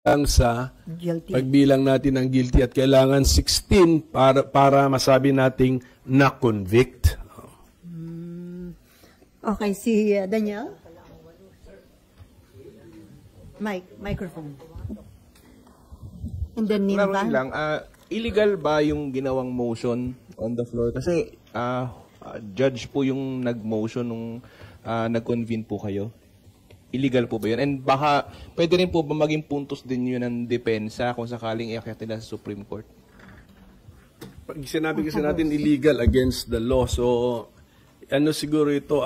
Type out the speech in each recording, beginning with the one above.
lang sa Guilty. pagbilang natin ng guilty at kailangan 16 para masabi nating na-convict. Okay, si Daniel. Microphone. And then Maraming lang, illegal ba yung ginawang motion on the floor? Kasi judge po yung nag-motion nung nag-convene po kayo. Illegal po ba yun? And baka pwede rin po ba maging puntos din yun ng depensa kung sakaling iakyat nila sa Supreme Court? Pag sinabi kasi natin illegal against the law, so ano siguro ito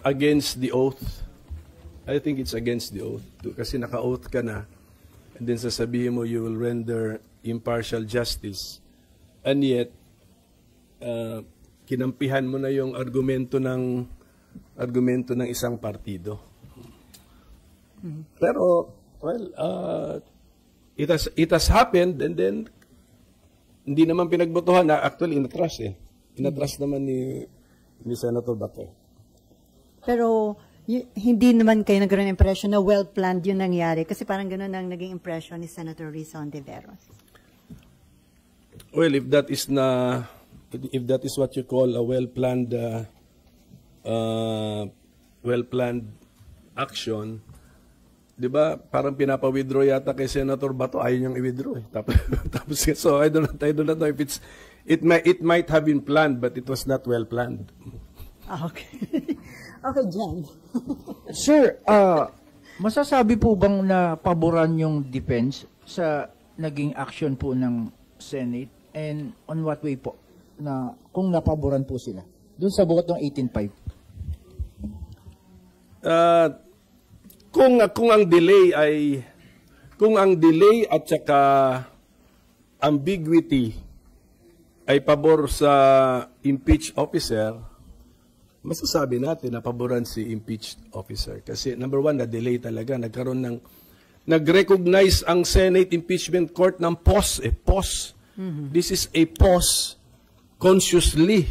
against the oath. I think it's against the oath. Kasi naka-oath ka na and then sasabihin mo you will render impartial justice. And yet, kinampihan mo na yung argumento ng isang partido. Pero, well, it has happened and then hindi naman pinagbotohan. Actually, inatras eh. Inatras naman ni Senator Bato. Pero hindi naman kayo nagkaroon ng impression na well-planned yung nangyari kasi parang gano'n ang naging impression ni Senator Risa Ontiveros. Well, if that is what you call a well-planned action, di ba, parang pinapa-withdraw yata kay Senator Bato, ayaw niyang i-withdraw eh. Tapos so I don't know if it might have been planned but it was not well planned. Okay. Okay, Jan. Sir, masasabi po bang na paboran yung defense sa naging action po ng Senate and on what way po na kung napaboran po sila doon sa buhat ng 18.5? Kung ang delay at saka ambiguity ay pabor sa impeached officer, masasabi natin na paboran si impeached officer. Kasi number one, na-delay talaga. Nag-recognize ang Senate Impeachment Court ng pause. This is a pause consciously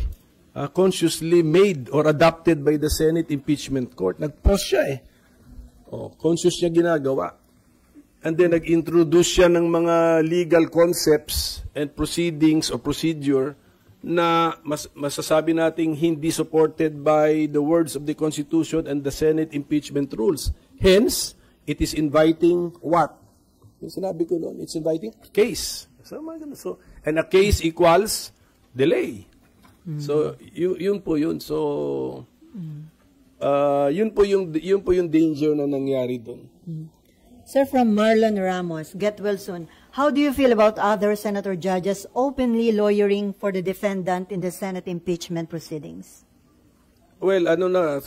made or adopted by the Senate Impeachment Court. Nag-pause siya eh. Conscious niya ginagawa. And then nag-introduce siya ng mga legal concepts and proceedings or procedure na masasabi nating hindi supported by the words of the Constitution and the Senate impeachment rules. Hence, it is inviting what? Yung sinabi ko noon, it's inviting case. So, and a case equals delay. So, yun po yun. So, yun po yung danger na nangyari doon. Sir, from Marlon Ramos, get well soon. How do you feel about other senator judges openly lawyering for the defendant in the Senate impeachment proceedings? Well,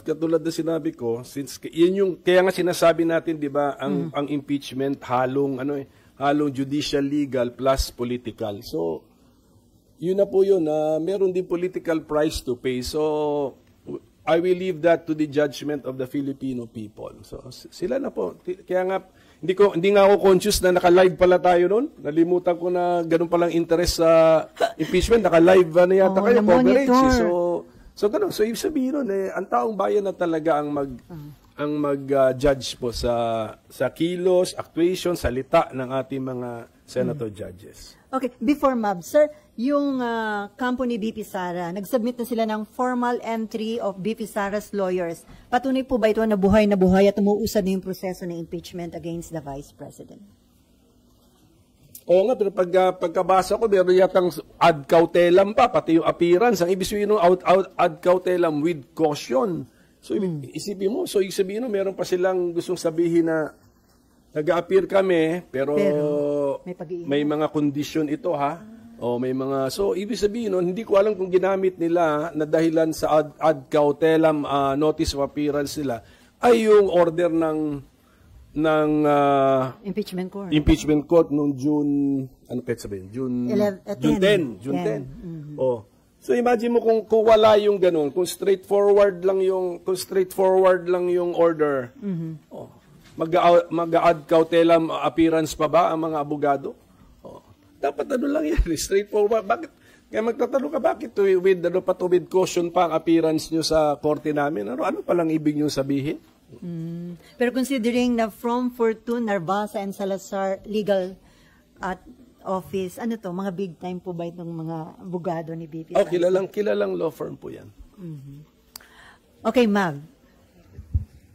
katulad na sinabi ko, since yun yung kaya nga sinasabi natin, 'di ba, ang impeachment halong judicial legal plus political. So, yun na po yun, meron din political price to pay. So, I will leave that to the judgment of the Filipino people. So, sila na po. Kaya nga, hindi nga ako conscious na naka-live pala tayo noon. Nalimutan ko na ganun palang interest sa impeachment. Naka-live na yata kayo, coverage. So ganun. So, ibig sabihin nun, ang taong bayan na talaga ang mag-judge po sa kilos, actuation, salita ng ating mga senator judges. Okay, before Mab, sir, yung kampo ni BP Sara, nag-submit na sila ng formal entry of BP Sara's lawyers. Patunay po ba ito na buhay at umuusad na yung proseso ng impeachment against the Vice President? Oo nga, pero pagkabasa ko, meron yatang ad cautelam pa, pati yung appearance. Ang ibig sabihin ad cautelam with caution. So, isipin mo, so ibig sabihin meron pa silang gustong sabihin na nag-a-appear kami, pero may mga condition ito ha. May mga, so ibig sabihin hindi ko alam kung ginamit nila na dahilan sa ad cautelam notice of appearance nila ay yung order ng impeachment court noong June, June 10. So imagine mo kung wala yung ganun, kung straightforward lang yung order. Mag-ad cautelam appearance pa ba ang mga abogado? Dapat lang yan, straightforward. Bakit? Kaya magtatanong ka, bakit with caution pa ang appearance nyo sa korte namin? Ano palang ibig nyo sabihin? Pero considering na from Fortune, Narvasa, and Salazar legal at office, ano to, mga big time po ba itong mga abogado ni BP Sara? Kilalang law firm po yan. Okay, Mav.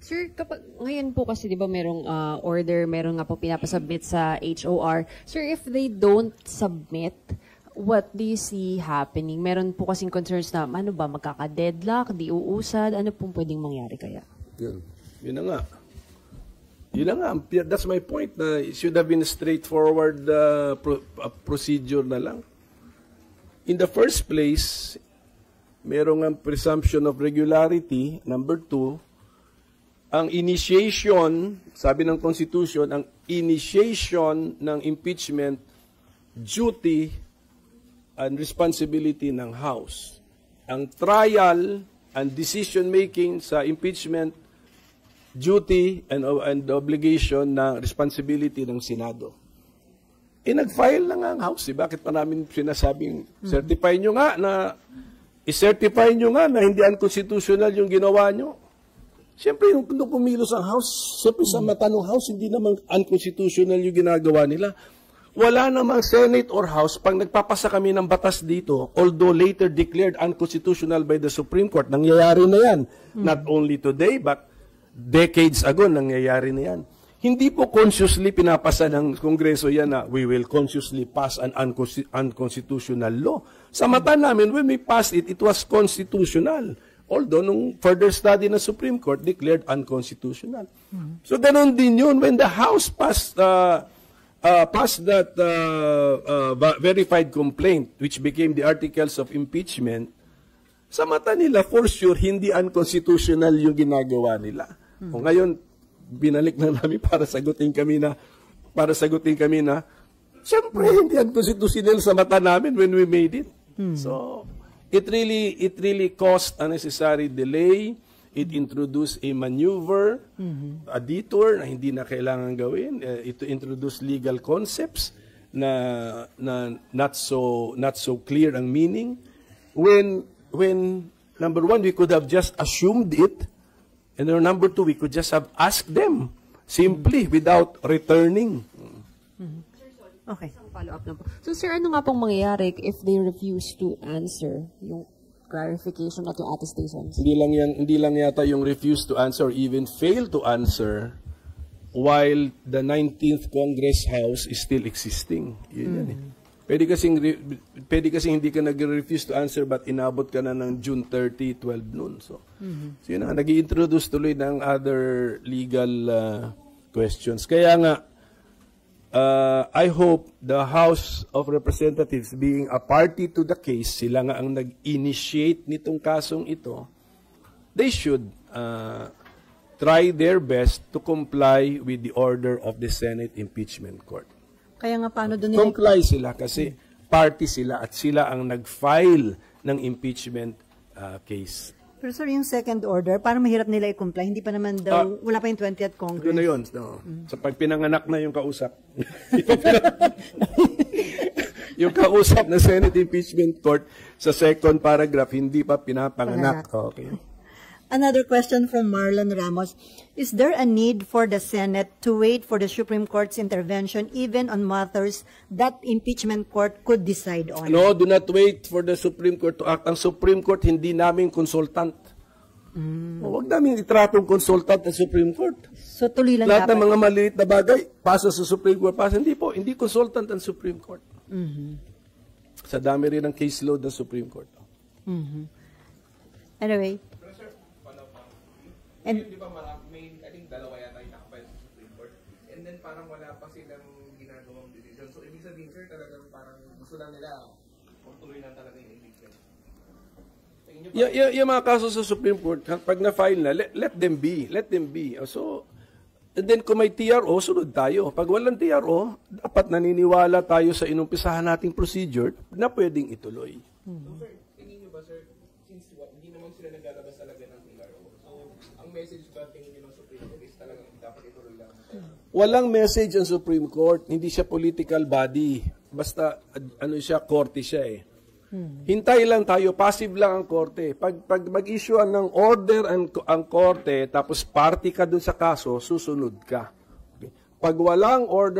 Sir, kapag ngayon po kasi 'di ba merong order, meron nga po pinapasubmit sa HOR. Sir, if they don't submit, what do you see happening? Meron po kasing concerns na ano ba, magkaka-deadlock, di uusad, ano pong pwedeng mangyari kaya? Yun na nga. That's my point. Na it should have been a straightforward procedure na lang. In the first place, merong ang presumption of regularity. Number 2, ang initiation, sabi ng Constitution, ang initiation ng impeachment, duty and responsibility ng House. Ang trial and decision-making sa impeachment, duty and obligation na responsibility ng Senado. Nag-file na nga ang House. Bakit pa namin sinasabing certify nyo nga na i-certify nyo nga na hindi unconstitutional yung ginawa nyo? Siyempre, yung pumilos ang House, siyempre sa mata ng House, hindi naman unconstitutional yung ginagawa nila. Wala namang Senate or House pag nagpapasa kami ng batas dito, although later declared unconstitutional by the Supreme Court. Nangyayari na yan. Not only today, but decades ago, nangyayari na yan. Hindi po consciously pinapasa ng Kongreso yan na we will consciously pass an unconstitutional law. Sa mata namin, when we passed it, it was constitutional. Although, nung further study ng Supreme Court, declared unconstitutional. So, ganun din yun. When the House passed that verified complaint, which became the articles of impeachment, sa mata nila, for sure, hindi unconstitutional yung ginagawa nila. O ngayon, binalik na namin para sagutin kami na, siyempre, hindi unconstitutional sa mata namin when we made it. So, it really caused unnecessary delay. It introduced a maneuver, a detour na hindi na kailangan gawin. It introduced legal concepts na not so clear ang meaning. When number 1, we could have just assumed it, and then number 2, we could just have asked them simply without returning. Okay. Isang follow-up lang po. So, sir, ano nga pong mangyayari if they refuse to answer yung clarification at yung attestations? Hindi lang yata yung refuse to answer or even fail to answer while the 19th Congress House is still existing. Yun yan eh. Pwede kasing hindi ka nag-refuse to answer but inabot ka na ng June 30, 12 noon. So yun na, nag-i-introduce tuloy ng other legal questions. Kaya nga, I hope the House of Representatives, being a party to the case, sila nga ang nag-initiate nitong kasong ito, they should try their best to comply with the order of the Senate Impeachment Court. Kaya nga paano doon Comply sila kasi party sila at sila ang nag-file ng impeachment case. Pero sir, yung second order, parang mahirap nila i-comply. Hindi pa naman daw, wala pa yung 20th Congress. Ito na yun. No. Sa pag pinanganak na yung kausap. Yung kausap na Senate Impeachment Court sa second paragraph, hindi pa pinapanganak. Okay. Another question from Marlon Ramos. Is there a need for the Senate to wait for the Supreme Court's intervention even on matters that impeachment court could decide on? No, do not wait for the Supreme Court to act. Ang Supreme Court, hindi namin consultant. Huwag namin itratong consultant ang Supreme Court. So tuloy lang Lahat dapat. ng mga maliit na bagay, pasa sa Supreme Court. Pasa. Hindi po, hindi consultant ang Supreme Court. Sa dami rin ng caseload ng Supreme Court. Anyway. And, Di ba may, I think dalawa yata yung nakapile sa Supreme Court. And then parang wala pa silang ginagawang decision. So ibig sabihin, sir, talagang parang gusto lang nila tuloy lang talaga yung impeachment. Yung mga kaso sa Supreme Court, pag na-file na, let them be. Let them be. So, and then kung may TRO, sunod tayo. Pag walang TRO, dapat naniniwala tayo sa inumpisahan nating procedure na pwedeng ituloy. So, sir, tingin nyo ba, sir, since hindi naman sila naglalabas talaga ng TRO, so ang message ba tingin nyo ng Supreme Court is talagang dapat ituloy lang? Walang message ang Supreme Court. Hindi siya political body. Basta, ano siya, korte siya eh. Hintay lang tayo, passive lang ang korte. Pag mag-issue ng order ang korte, tapos party ka dun sa kaso, susunod ka. Okay. Pag walang order